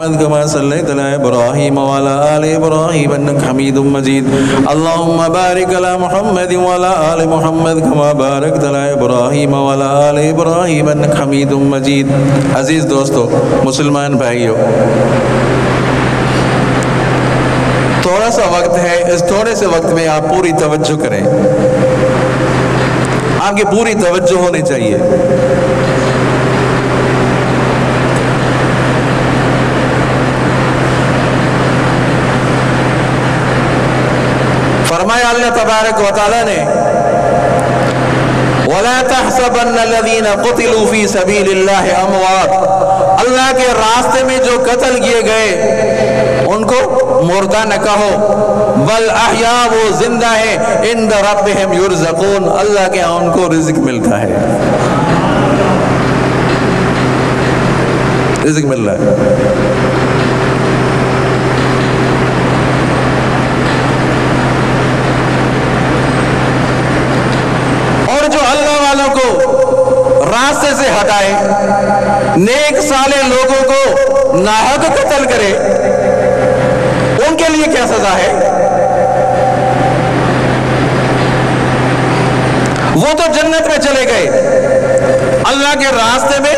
كما صليت على إبراهيم وعلى آل إبراهيم إنك حميد مجيد اللهم بارك على محمد وعلى آل محمد كما باركت على إبراهيم وعلى آل إبراهيم إنك حميد مجيد. عزیز دوستو، مسلمان بھائیو، تھوڑا سا وقت ہے، اس تھوڑے سے وقت میں آپ پوری توجہ کریں. آپ کی پوری توجہ ہونی چاہیے. فرمایا اللہ تبارک و تعالیٰ نے وَلَا تَحْسَبَنَّ الَّذِينَ قُتِلُوا فِي سَبِيلِ اللَّهِ أَمْوَاتٍ، اللہ کے راستے میں جو قتل کیے گئے ان کو مردہ نہ کہو، بل احیاء، وہ زندہ ہیں، عند ربہم یرزقون، اللہ کے ہاں ان کو رزق ملتا ہے، رزق مل رہا ہے. راستے سے ہٹائے، نیک صالح لوگوں کو ناحق قتل کرے، ان کے لیے کیا سزا ہے؟ وہ تو جنت میں چلے گئے، اللہ کے راستے میں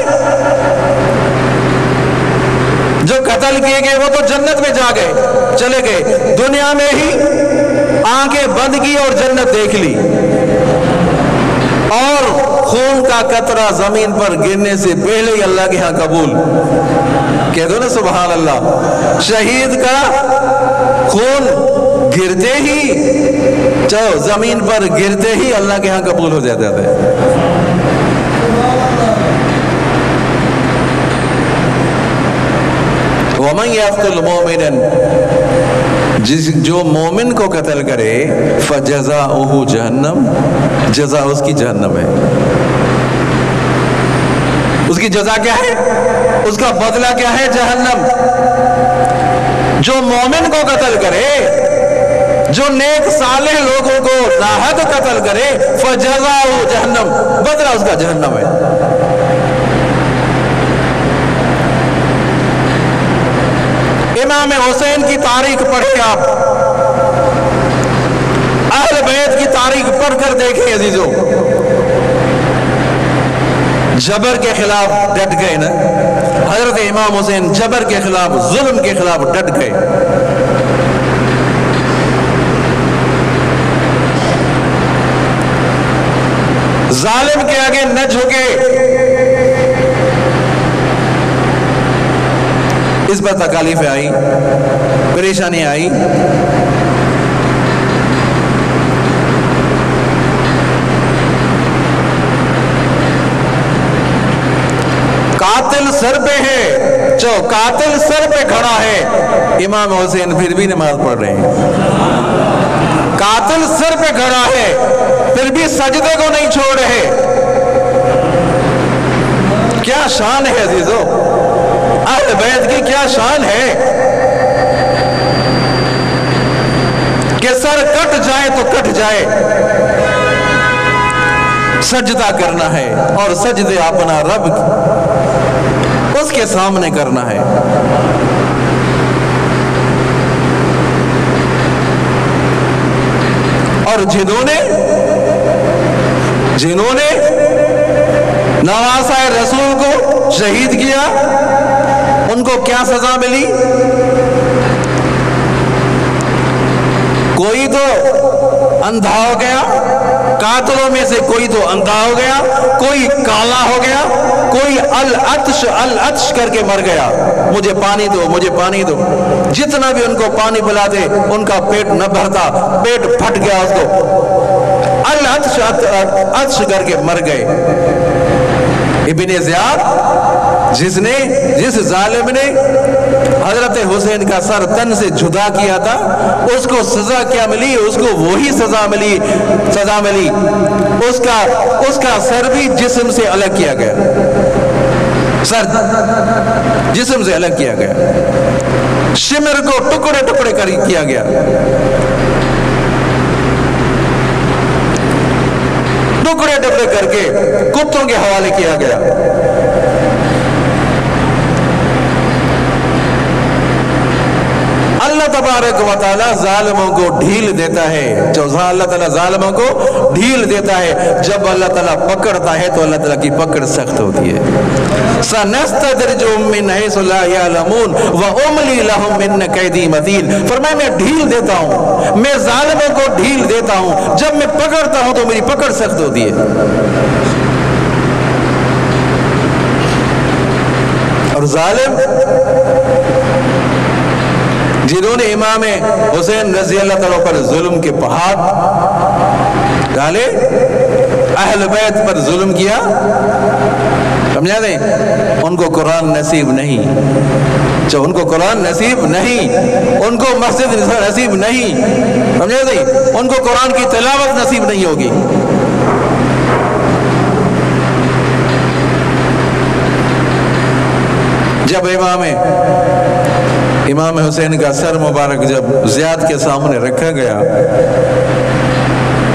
جو قتل کیے گئے وہ تو جنت میں جا گئے، چلے گئے، دنیا میں ہی آنکھیں بند کی اور جنت دیکھ لی، اور خون کا قطرہ زمین پر گرنے سے پہلے ہی اللہ کے ہاں قبول. کہہ دو نا سبحان اللہ. شہید کا خون گرتے ہی، زمین پر گرتے ہی اللہ کے ہاں قبول ہو جاتا ہے. وَمَنْ يَقْتُلْ مُؤْمِنًا، جو مومن کو قتل کرے فَجَزَاؤُهُ جہنم، جزا اس کی جہنم ہے. اس کی جزا کیا ہے؟ اس کا بدلہ کیا ہے؟ جہنم. جو مومن کو قتل کرے، جو نیک صالح لوگوں کو ناحق قتل کرے، فَجَزَاؤُهُ جہنم، بدلہ اس کا جہنم ہے. امام حسین کی تاریخ پڑھیں آپ، اہل بیت کی تاریخ پڑھ کر دیکھیں عزیزو. جبر کے خلاف ڈٹ گئے نا حضرت امام حسین، جبر کے خلاف، ظلم کے خلاف ڈٹ گئے. ظالم کے آگے نہ جھکے. اس پر تکالیفیں آئی، پریشانی آئی. قاتل سر پہ ہے، جو قاتل سر پہ کھڑا ہے، امام حسین پھر بھی نماز پڑھ رہے ہیں. قاتل سر پہ کھڑا ہے پھر بھی سجدے کو نہیں چھوڑ رہے. کیا شان ہے عزیزو، اہل بیت کی کیا شان ہے کہ سر کٹ جائے تو کٹ جائے، سجدہ کرنا ہے اور سجدے اپنا رب اس کے سامنے کرنا ہے. اور جنہوں نے نواسۂ رسول کو شہید کیا، ان کو کیا سزا ملی؟ کوئی تو اندھا ہو گیا، قاتلوں میں سے کوئی تو اندھا ہو گیا، کوئی کالا ہو گیا، کوئی العطش کر کے مر گیا، مجھے پانی دو، مجھے پانی دو. جتنا بھی ان کو پانی پلاتے ان کا پیٹ نہ بھرتا، پیٹ پھٹ گیا، اس کو العطش کر کے مر گئے. ابن زیاد، جس ظالم نے حضرت حسین کا سر تن سے جدا کیا تھا، اس کو سزا کیا ملی؟ اس کو وہی سزا ملی. اس کا سر بھی جسم سے الگ کیا گیا، سر جسم سے الگ کیا گیا، شمر کو ٹکڑے ٹکڑے کیا گیا. ٹکڑے ٹکڑے کر کے کتوں کے حوالے کیا گیا. अल्लाह तबारक व तआला जालिमों को ढील देता है। जो अल्लाह ताला जालिमों को ढील देता है, जब अल्लाह ताला पकड़ता है तो अल्लाह ताला की पकड़ सख्त होती है। सनस्तदरिजुहुम मिन हैसु ला यअलमून व उमली लहुम मिन कैदी मतीन। फरमाया मैं ढील देता हूँ, मैं जालिमों को ढील देता हूँ, जब मैं पकड़ता हूँ तो मेरी पकड़ सख्त होती है। और जालिम जिन्होंने इमाम हुसैन रज़ी अल्लाह तआला पर जुल्म के पहाड़ डाले, अहल बैत पर जुल्म किया, समझा नहीं, उनको कुरान नसीब नहीं। जो उनको कुरान नसीब नहीं, उनको मस्जिद नसीब नहीं, समझा नहीं, उनको कुरान की तिलावत नसीब नहीं होगी। जब इमाम हुसैन का सर मुबारक जब ज़ियाद के सामने रखा गया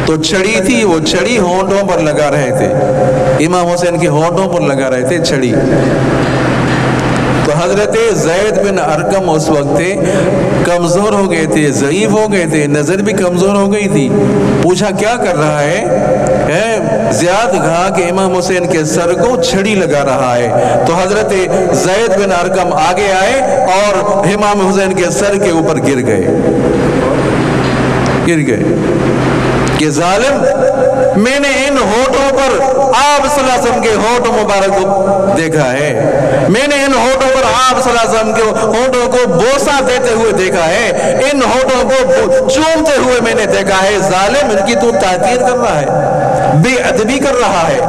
तो छड़ी थी, वो छड़ी होंठों पर लगा रहे थे, इमाम हुसैन के होंठों पर लगा रहे थे छड़ी। तो हजरत ज़ैद बिन अरकम उस वक्त कमज़ोर हो गए थे, ज़ईफ़ हो गए थे, नज़र भी कमज़ोर हो गई थी। पूछा क्या कर रहा है? ज़ियाद कहा कि इमाम हुसैन के सर को छड़ी लगा रहा है। तो हजरत ज़ैद बिन अरकम आगे आए और इमाम हुसैन के सर के ऊपर गिर गए कि जालिम, मैंने इन होठों पर आप सल्लल्लाहु अलैहि वसल्लम के होठ मुबारक को देखा है, मैंने इन होठों पर आप सल्लल्लाहु अलैहि वसल्लम के होठों को बोसा देते हुए देखा है, इन होठों को चूमते हुए मैंने देखा है। जालिम, इनकी तू ताकीर कर रहा है, बेअदबी कर रहा है।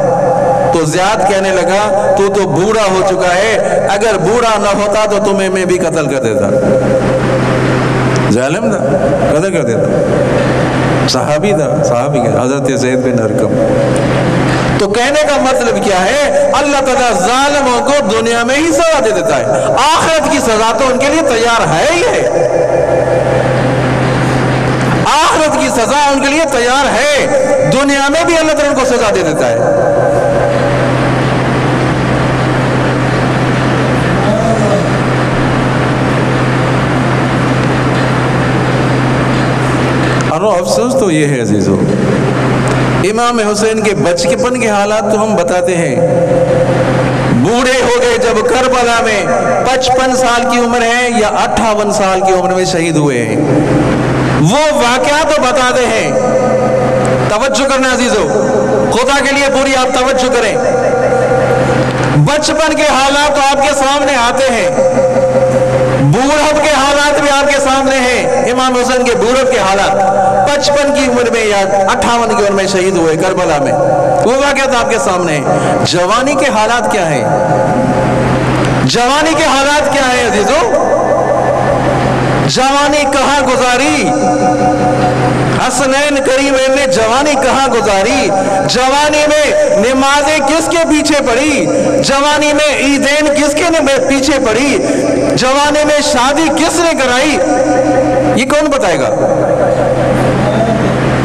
तो ज़ियाद कहने लगा तू तो बूढ़ा हो चुका है, अगर बूढ़ा ना होता तो तुम्हें मैं भी कत्ल कर देता। जालिम था, कत्ल कर देता। सहाबी था, सहाबी हज़रत ज़ैद बिन अरकम। तो कहने का मतलब क्या है? अल्लाह ताला जालिमों को दुनिया में ही सजा दे देता है, आखिरत की सजा तो उनके लिए तैयार है ही है। आखिरत की सजा उनके लिए तैयार है, दुनिया में भी अल्लाह ताला उनको सजा दे देता है। अफसोस तो ये है अजीजों, इमाम हुसैन के बचपन के हालात तो हम बताते हैं। बूढ़े हो गए जब करबला में 55 साल की उम्र है या 58 साल की उम्र में शहीद हुए हैं, वो वाकया तो बताते हैं। तवज्जो करना अजीजों, खुदा के लिए पूरी आप तवज्जो करें। बचपन के हालात तो आपके सामने आते हैं, बूढ़प के हालात भी आपके सामने हैं। इमाम हुसैन के बूढ़प के हालात 55 की उम्र में या 58 की उम्र में शहीद हुए करबला में, वो वाकया तो आपके सामने है। जवानी के हालात क्या है? जवानी के हालात क्या है अजीजों? जवानी कहाँ गुजारी? हसनैन करीमैन ने जवानी कहाँ गुजारी? जवानी में नमाजें किसके पीछे पड़ी? जवानी में ईदैन किसके पीछे पड़ी? जवानी में शादी किसने कराई? ये कौन बताएगा?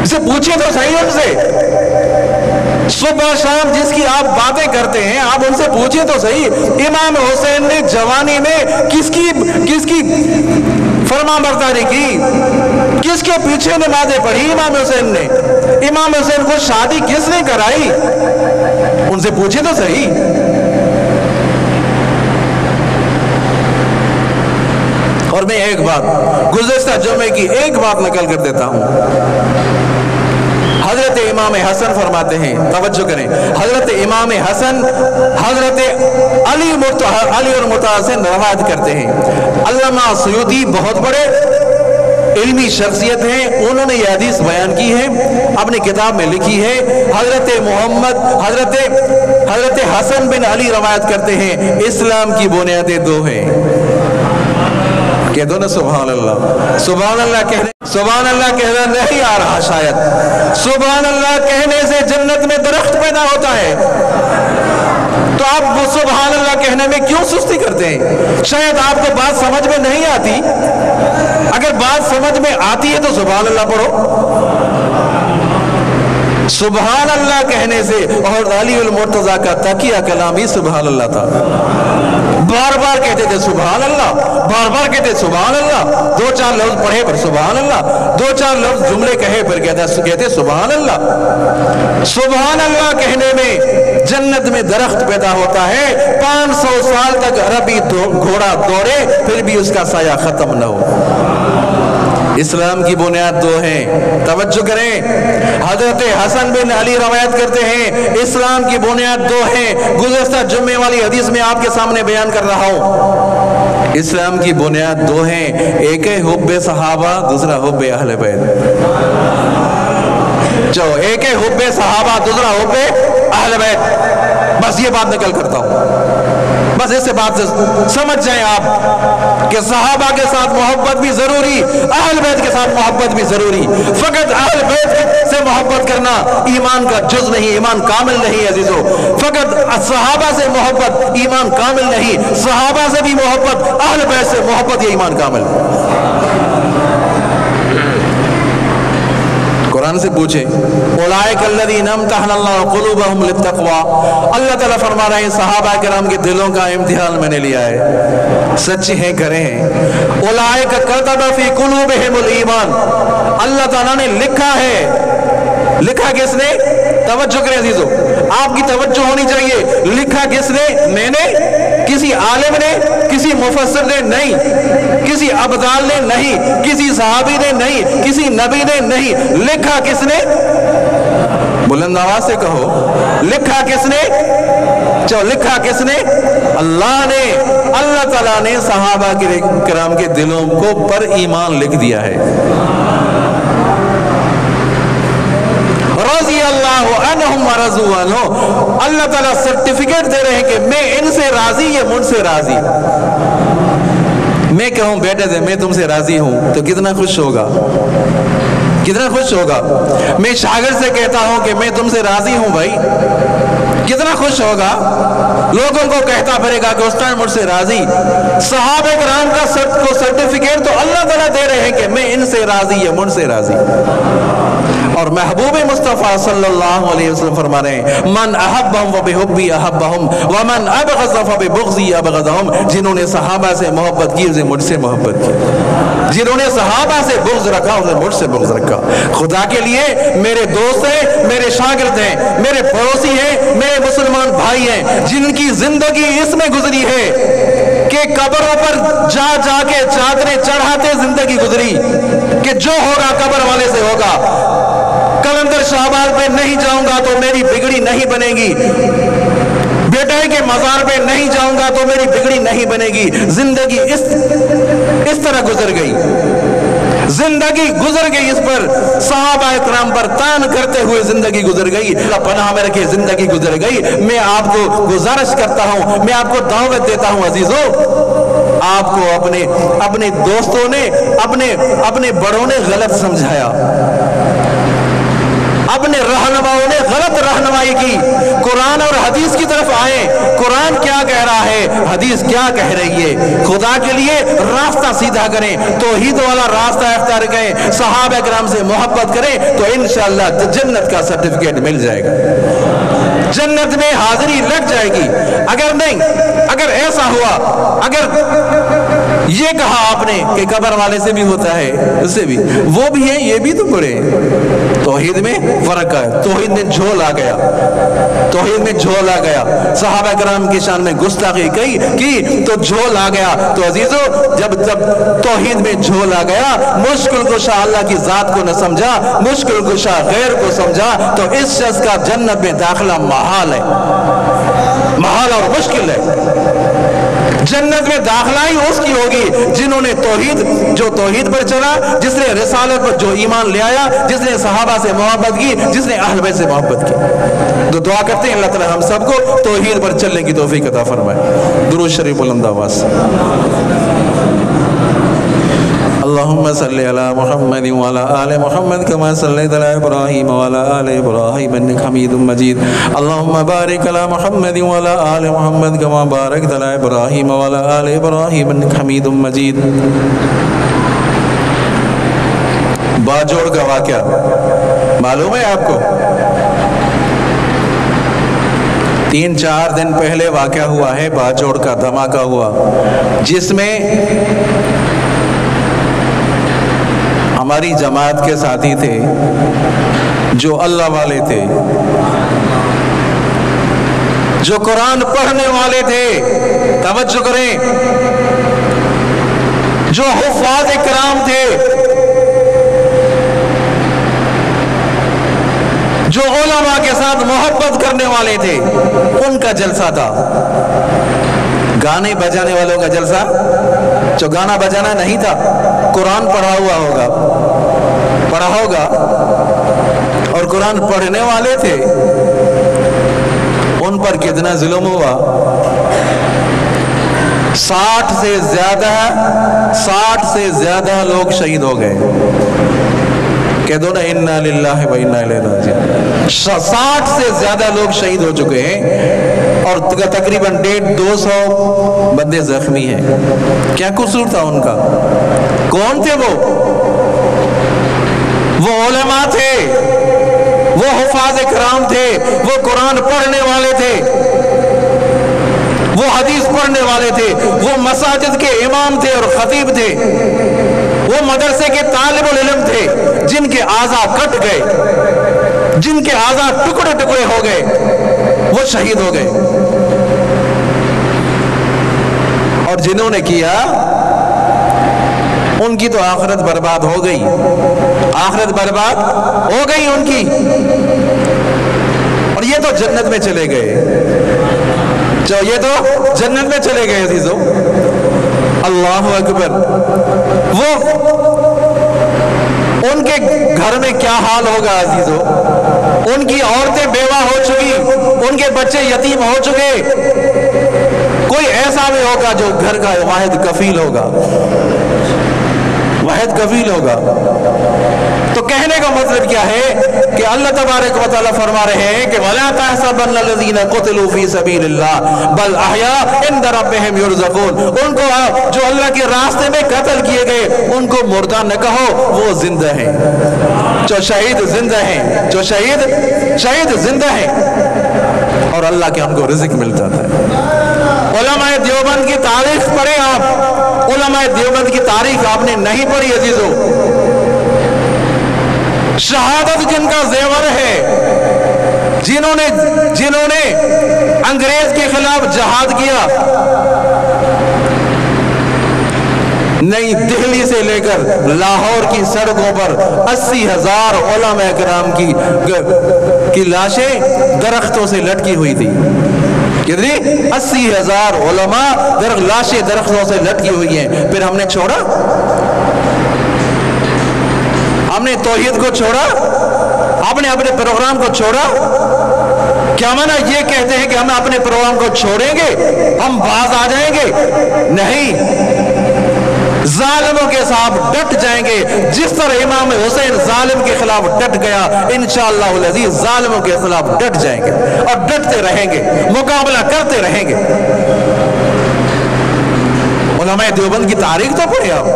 इसे पूछिए तो सही उनसे। सुबह शाम जिसकी आप बातें करते हैं, आप उनसे पूछिए तो सही, इमाम हुसैन ने जवानी में किसकी फरमाबरदारी की, किसके पीछे नमाजें पढ़ी? इमाम हुसैन ने। इमाम हुसैन को शादी किसने कराई? उनसे पूछे तो सही। और मैं एक बात गुज़श्ता जुमे की एक बात नकल कर देता हूं। हजरत इमाम हसन फरमाते हैं, तवज्जो करें, हजरत इमाम हसन हजरत अली और मुर्तज़ा से रवायत करते हैं। अल्लामा सुयूती बहुत बड़े इल्मी शख्सियत हैं, उन्होंने ये हदीस बयान की है, अपनी किताब में लिखी है। हजरत हसन बिन अली रवायत करते हैं, इस्लाम की बुनियादें दो हैं। कह दो ना सुभान अल्लाह। सुभान अल्लाह कहना नहीं आ रहा शायद। सुभान अल्लाह कहने से जन्नत में दरख्त पैदा होता है, तो आप वो सुभान अल्लाह कहने में क्यों सुस्ती करते हैं? शायद आपको बात समझ में नहीं आती। अगर बात समझ में आती है तो सुभान अल्लाह पढ़ो। सुभान अल्लाह कहने से, और अली अल मुर्तज़ा का तकिया कलाम ही सुभान अल्लाह था। बार बार कहते थे सुभान अल्लाह, बार बार कहते सुभान अल्लाह, दो चार लफ्ज पढ़े पर सुभान अल्लाह, दो चार लफ्ज जुमले कहे पर कहते सुभान अल्लाह। सुभान अल्लाह कहने में जन्नत में दरख्त पैदा होता है, 500 साल तक अरबी घोड़ा दौड़े फिर भी उसका साया खत्म न हो। इस्लाम की बुनियाद दो हैं, तवज्जो करें। हजरत हसन बिन अली रवायत करते हैं इस्लाम की बुनियाद दो हैं। गुज़श्ता जुम्मे वाली हदीस में आपके सामने बयान कर रहा हूं। इस्लाम की बुनियाद दो हैं, एक है हुब्बे सहाबा, दूसरा हुब्बे अहले बैत। जो एक है हुब्बे सहाबा, दूसरा हुब्बे अहले बैत। बस ये बात निकल करता हूं, बस इससे बात से समझ जाएं आप कि सहाबा के साथ मोहब्बत भी जरूरी, अहल बैत के साथ मोहब्बत भी जरूरी। फकत अहल बैत से मोहब्बत करना ईमान का जुज नहीं, ईमान कामिल नहीं अजीजों। फकत सहाबा से मोहब्बत ईमान कामिल नहीं, सहाबा से भी मोहब्बत, अहल बैत से मोहब्बत, ये ईमान कामिल। कुरान से पूछे अल्लाह ताला फरमा रहे हैं सहाबा किराम के दिलों का इम्तिहान मैंने लिया है, सच्चे हैं करे हैं। उलाइका कतबा फी कुलूबिहिमुल ईमान, अल्लाह ताला ने लिखा है। लिखा किसने? तवज्जो करें अजीजों, आपकी तवज्जो होनी चाहिए। लिखा किसने? मैंने? किसी आलिम ने, किसी मुफस्सिर ने नहीं, किसी अब्दाल ने नहीं, किसी सहाबी ने नहीं, किसी नबी ने नहीं। लिखा किसने? बुलंद आवाज से कहो, लिखा किसने? चलो लिखा किसने? अल्लाह ने। अल्लाह ताला ने सहाबा किराम के दिलों को पर ईमान लिख दिया है। रज़ी अल्लाहु अन्हुम व रज़ू अन्हु, अल्लाह ताला सर्टिफिकेट दे रहे हैं कि मैं इनसे राजी, ये मुझसे राजी। मैं कहूं बेटे से मैं तुमसे राजी हूं तो कितना खुश होगा, कितना खुश होगा। मैं शागिर्द से कहता हूं कि मैं तुमसे राजी हूं भाई, कितना खुश होगा। लोगों को कहता फिरेगा कि उस्ताद मुझसे राजी। सहाबा किराम का सर्टिफिकेट तो अल्लाह ताला दे रहे हैं कि मैं इनसे राजी, ये मुझसे राजी। और महबूब मुस्तफ़ा सल्लल्लाहु अलैहि वसल्लम फरमा रहे हैं मन अहब्बहुम व बिहुब्बी अहब्बहुम व मन अबग़ज़ फ बिबग़ज़ी अबग़ज़हुम, जिन्होंने सहाबा से मोहब्बत की उसे मुझसे मोहब्बत की, जिन्होंने सहाबा से बुग़्ज़ रखा उसे मुझसे बुग़्ज़ रखा। खुदा के लिए मेरे दोस्त हैं, मेरे शागिर्द हैं, मेरे पड़ोसी हैं, मेरे मुसलमान भाई हैं, जिनकी जिंदगी इसमें गुजरी है कि कब्रों पर जा जाके चादरें चढ़ाते जिंदगी गुजरी कि जो होगा कब्र वाले से होगा। कलंदर शाहबाद पे नहीं जाऊंगा तो मेरी बिगड़ी नहीं बनेगी, बेटे के मजार पे नहीं जाऊंगा तो मेरी बिगड़ी नहीं बनेगी। जिंदगी इस तरह गुजर गई, जिंदगी गुजर गई, इस पर सहाबा इकराम पर तान करते हुए जिंदगी गुजर गई। अल्लाह पनाह में रखे जिंदगी गुजर गई। मैं आपको गुजारिश करता हूं, मैं आपको दावत देता हूं अजीजों, आपको अपने दोस्तों ने, अपने बड़ों ने गलत समझाया, अपने रहनुमाओं ने गलत रहनुमाई की। कुरान और हदीस की तरफ आए, कुरान क्या कह रहा है, हदीस क्या कह रही है। खुदा के लिए रास्ता सीधा करें, तौहीद वाला रास्ता इख्तियार करें, सहाबा किराम से मोहब्बत करें तो इंशाअल्लाह जन्नत का सर्टिफिकेट मिल जाएगा, जन्नत में हाजिरी लग जाएगी। अगर नहीं, अगर ऐसा हुआ, अगर ये कहा आपने कि कब्र वाले से भी होता है, उससे भी, वो भी है, ये भी तो बड़े। तौहीद में फर्क है, तौहीद में झोल आ गया, तौहीद में झोल आ गया। सहाबा किराम की शान में गुस्ताखी की तो झोल आ गया। तो अजीजों, जब तौहीद में झोल आ गया, मुश्किल कुशा अल्लाह की जात को न समझा, मुश्किल कुशा गैर को समझा, तो इस शख्स का जन्नत में दाखिला महाल है, महाल और मुश्किल है। जन्नत में दाखिला ही उसकी होगी जिन्होंने जो तौहीद पर चला, जिसने रिसालत पर जो ईमान ले आया, जिसने सहाबा से मोहब्बत की, जिसने अहल बैत से मोहब्बत की। तो दुआ करते हैं अल्लाह ताला हम सबको तौहीद पर चलने की तौफीक अता फरमाए। दुरूद शरीफ बुलंद आवाज़। अल्लाहुम्मा सल्लि अला मुहम्मद व अला आलि मुहम्मद कमा सल्लैता अला इब्राहीम व अला आलि इब्राहीम इन्नका हमीदुम मजीद। अल्लाहुम्मा बारिक अला मुहम्मद व अला आलि मुहम्मद कमा बारकता अला इब्राहीम व अला आलि इब्राहीम इन्नका हमीदुम मजीद। बाजोड़ का वाक़या मालूम है आपको? 3-4 दिन पहले वाक़या हुआ है, बाजोड़ का धमाका हुआ, जिसमें हमारी जमात के साथी थे जो अल्लाह वाले थे, जो कुरान पढ़ने वाले थे, तवज्जो करें, जो हुफ़ाज़ इकराम थे, जो उलमा के साथ मोहब्बत करने वाले थे, उनका जलसा था। गाने बजाने वालों का जलसा, जो गाना बजाना नहीं था, कुरान पढ़ा होगा और कुरान पढ़ने वाले थे, उन पर कितना जुल्म हुआ। 60 से ज्यादा लोग शहीद हो गए। कह दो ना इन्ना लिल्लाहि व इन्ना इलैहि राजिऊन। 60 से ज्यादा लोग शहीद हो चुके हैं और तकरीबन 150-200 बंदे जख्मी हैं। क्या कसूर था उनका? कौन थे वो उलमा थे, वो हुफ़ाज़ इकराम थे, वो कुरान पढ़ने वाले थे, वो हदीस पढ़ने वाले थे, वो मसाजिद के इमाम थे और खतीब थे, वो मदरसे के तालिबुल इल्म थे, जिनके आज़ा कट गए, जिनके आज़ा टुकड़े टुकड़े हो गए, वो शहीद हो गए। और जिन्होंने किया उनकी तो आखिरत बर्बाद हो गई, आखिरत बर्बाद हो गई उनकी, और ये तो जन्नत में चले गए, जो ये तो जन्नत में चले गए अजीजों। अल्लाहु अकबर। वो उनके घर में क्या हाल होगा अजीजों? उनकी औरतें बेवा हो चुकी, उनके बच्चे यतीम हो चुके। कोई ऐसा भी होगा जो घर का वाहिद कफील होगा, वाहिद कफील होगा। तो कहने का मतलब क्या है कि अल्लाह तबारक व तआला फरमा रहे हैं कि वला तहसबन्न लज़ीना क़ुतिलू फी सबीलिल्लाह बल अहया इंद रब्बिहिम युरज़क़ून। उनको जो अल्लाह के रास्ते में कत्ल किए गए उनको मुर्दा न कहो, वो जिंदा हैं। जो शहीद जिंदा हैं, जो शहीद जिंदा हैं और अल्लाह के हमको रिज़्क़ मिलता था। उलमाए देवबंद की तारीख पढ़े आप, उलमाए देवबंद की तारीख आपने नहीं पढ़ी अजीजों। शहादत जिनका जेवर है, जिन्होंने अंग्रेज के खिलाफ जहाद किया, नई दिल्ली से लेकर लाहौर की सड़कों पर 80,000 उलमा किराम की लाशें दरख्तों से लटकी हुई थी। कितनी? 80,000 उलमा लाशें दरख्तों से लटकी हुई हैं। फिर हमने छोड़ा, हमने तौहीद को छोड़ा, आपने अपने प्रोग्राम को छोड़ा। क्या माना ये कहते हैं कि हम अपने प्रोग्राम को छोड़ेंगे, हम बाज आ जाएंगे? नहीं, जालिमों के साथ डट जाएंगे। जिस तरह इमाम हुसैन जालिम के खिलाफ डट गया, इंशाअल्लाह अज़ीज़ जालिमों के खिलाफ डट जाएंगे और डटते रहेंगे, मुकाबला करते रहेंगे। उलमाए देवबंद की तारीख तो पढ़े आप,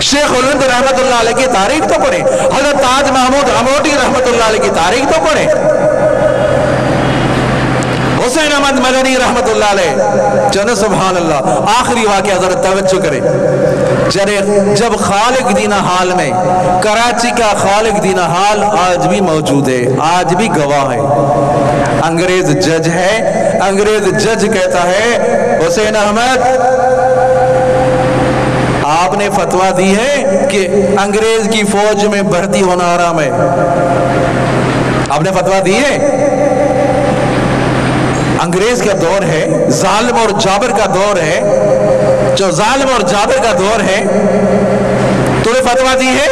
शेख हुलैद रहमतुल्लाह अलैह की तारीख तो पढ़े, हज़रत ताज महमूद अमोटी रहमतुल्लाह अलैह की तारीख तो पढ़े, हुसैन अहमद मदनी रहमतुल्लाह अलैह। चलो सुभान अल्लाह। आखिरी वाक़या जरा तवज्जो करें। जब खालिक दीना हाल में, कराची का खालिक दीना हाल आज भी मौजूद है, आज भी गवाह है। अंग्रेज जज है, अंग्रेज जज कहता है हुसैन अहमद आपने फतवा दी है कि अंग्रेज की फौज में भर्ती होना हराम है। आपने फतवा दी है। अंग्रेज का दौर है, जालिम और जाबिर का दौर है, जो जालिम और जाबिर का दौर है, तूने फतवा दी है।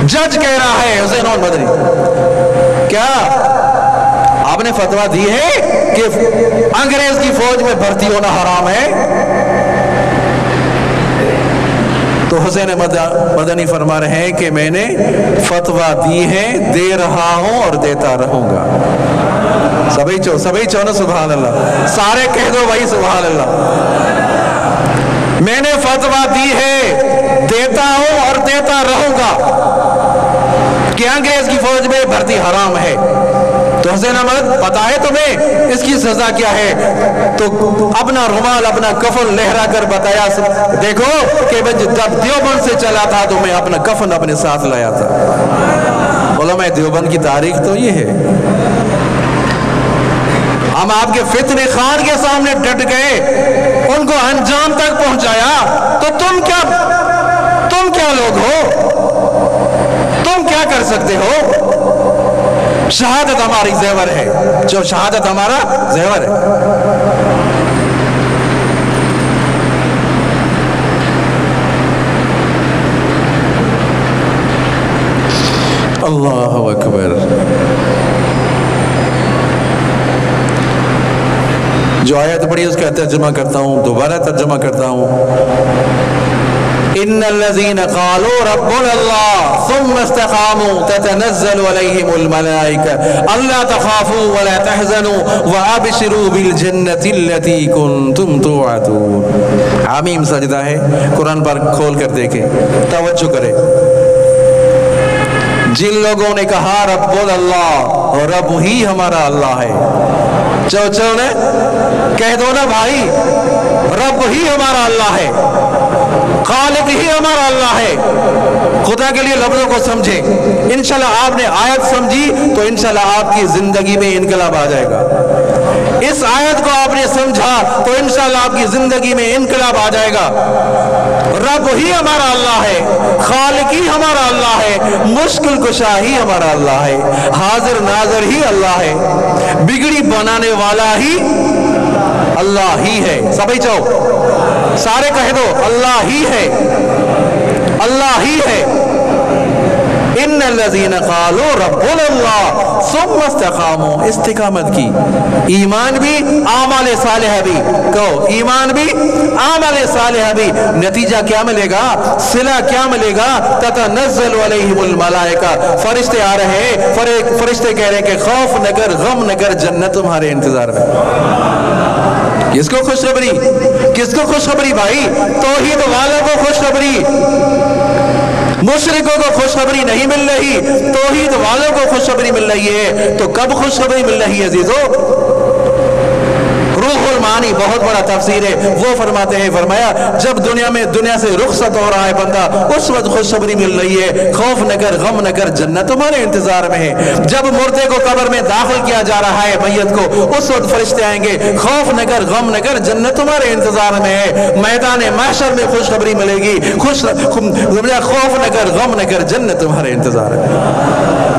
जज कह रहा है हुसैन अहमद मदनी, क्या आपने फतवा दी है कि अंग्रेज की फौज में भर्ती होना हराम है? तो हुसैन मदनी फरमा रहे हैं कि मैंने फतवा दी है, दे रहा हूं और देता रहूंगा। सभी चो ना सुभान अल्लाह, सारे कह दो भाई सुभान अल्लाह। मैंने फतवा दी है, देता हूं और देता रहूंगा कि अंग्रेज की फौज में भर्ती हराम है। تو حسین احمد پتا ہے تمہیں اس کی سزا کیا ہے؟ تو اپنا رومال اپنا کفن لہرا کر بتایا، دیکھو کہ جب دیوبند سے چلا تھا تو میں اپنا کفن اپنے ساتھ لایا تھا۔ علماء دیوبند کی تاریخ تو یہ ہے۔ ہم آپ کے فتنہ خان کے سامنے ڈٹ گئے، ان کو انجام تک پہنچایا، تو تم کیا لوگ ہو؟ تم کیا کر سکتے ہو؟ شہادت ہماری زیور ہے، جو شہادت ہمارا زیور ہے۔ اللہ اکبر۔ جو آیت پڑھی اس کا ترجمہ کرتا ہوں، دوبارہ ترجمہ کرتا ہوں۔ ان الذين قالوا ربنا الله ثم استقاموا تتنزل عليهم الملائكة الا تخافوا ولا تحزنوا وابشروا بالجنة التي كنتم توعدون۔ حمیم سجدہ ہے، قرآن پر کھول کر دیکھیں، توجہ کریں۔ جن لوگوں نے کہا رب اللہ، رب ہی ہمارا اللہ ہے، چو نے کہہ دو نا بھائی، رب ہی ہمارا اللہ ہے، خالق ہی ہمارا اللہ ہے۔ خدا کے لیے لفظوں کو سمجھیں۔ انشاءاللہ آپ نے آیت سمجھی تو انشاءاللہ آپ کی زندگی میں انقلاب آ جائے گا۔ اس آیت کو آپ نے سمجھا تو انشاءاللہ آپ کی زندگی میں انقلاب آ جائے گا۔ رب ہی ہمارا اللہ ہے، خالق ہی ہمارا اللہ ہے، مشکل کشا ہی ہمارا اللہ ہے، حاضر ناظر ہی اللہ ہے، بگڑی بنانے والا ہی اللہ ہی ہے۔ سبھی چاہو سارے کہہ دو، اللہ ہی ہے، اللہ ہی ہے۔ ان الذین قالوا ربنا اللہ ثم استقاموا، استقامت کی، ایمان بھی اعمال صالحہ بھی، کہو ایمان بھی اعمال صالحہ بھی، نتیجہ کیا ملے گا؟ صلہ کیا ملے گا؟ تتنزل علیہم الملائکہ، فرشتے آ رہے ہیں، فرشتے کہہ رہے ہیں کہ خوف نہ کر، غم نہ کر، جنت تمہارے انتظار میں۔ کس کو خوشخبری؟ کس کو خوشخبری بھائی؟ توحید والوں کو خوشخبری، مشرکوں کو خوشخبری نہیں مل رہی، توحید والوں کو خوشخبری مل رہی ہے۔ تو کب خوشخبری مل رہی ہے عزیزو؟ روح المعانی بہت بڑا تفسیر ہے، وہ فرماتے ہیں، فرمایا جب دنیا سے رخصت ہو رہا ہے بندہ، اس وقت خوشخبری مل رہی ہے، خوف نہ کر، غم نہ کر، جنت تمہارے انتظار میں ہے۔ جب مردے کو قبر میں داخل کیا جا رہا ہے میت کو، اس وقت فرشتے آئیں گے، خوف نہ کر، غم نہ کر، جنت تمہارے انتظار میں ہے۔ میدان محشر میں خوشخبری ملے گی، خوف نہ کر، غم نہ کر، جنت تمہارے انتظار میں۔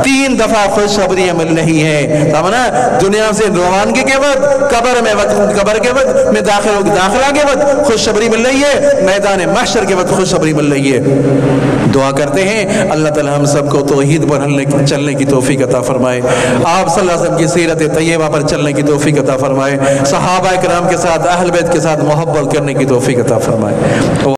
3 دفعہ خوشخبریاں مل رہی ہیں، سمجھنا؟ دنیا سے روانگی کے وقت، قبر کے وقت میں داخلہ کے وقت خوشخبری مل رہی ہے، میدان محشر کے وقت خوشخبری مل رہی ہے۔ دعا کرتے ہیں اللہ تعالی ہم سب کو توحید پر چلنے کی توفیق عطا فرمائے، آپ صلی اللہ علیہ وسلم کی سیرت طیبہ پر چلنے کی توفیق عطا فرمائے، صحابہ کرام کے ساتھ، اہل بیت کے ساتھ محبت کرنے کی توفیق عطا فرمائے۔